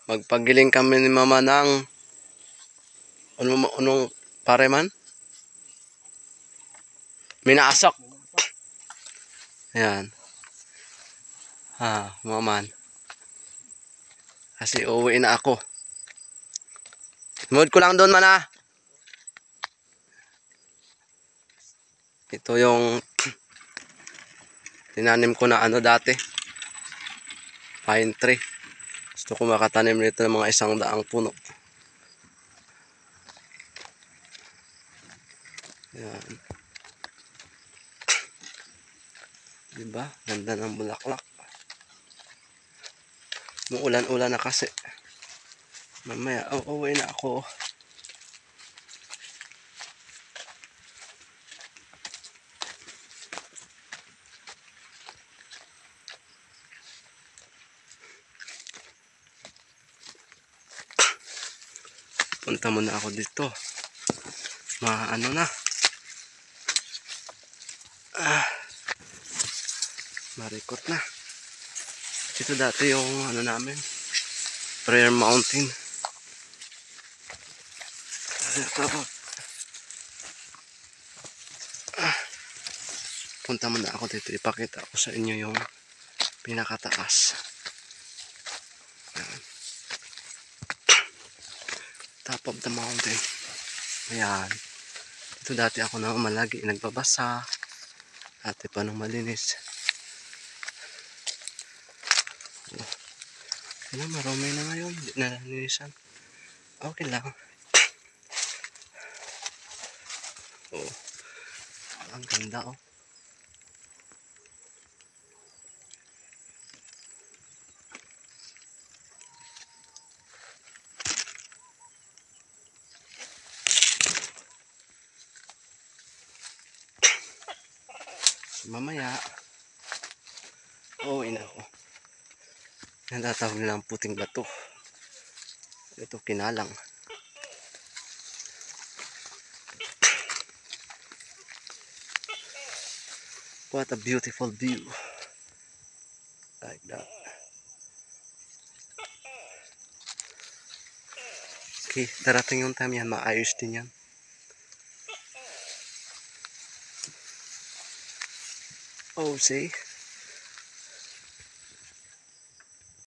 Magpagiling kami ni mama ng unong pare man. Minasok. Ayan. Maman. Kasi uuwi na ako. Mood ko lang doon man. Ito yung tinanim ko na dati. Pine tree. Gusto ko makatanim nito ng mga 100 puno. Ayan. Diba? Ganda ng bulaklak. Muulan-ulan na kasi. Mamaya, uuwi na ako. Punta muna ako dito. Ano na. Marikot na. Ito dati yung namin. Prayer Mountain. Punta muna ako dito. Ipakita ko sa inyo yung pinakataas. Ayan. Top of the mountain. Ayan. Ito dati ako na malagi nagbabasa. Dati pa nung malinis. Marami na ngayon. Hindi na nalinisan. Okay lang. Ang ganda Mamaya ina ko. Natatawag nilang puting bato. Ito kinalang. What a beautiful view. Like that. Okay, darating yung time yan. Maayos din yan. See?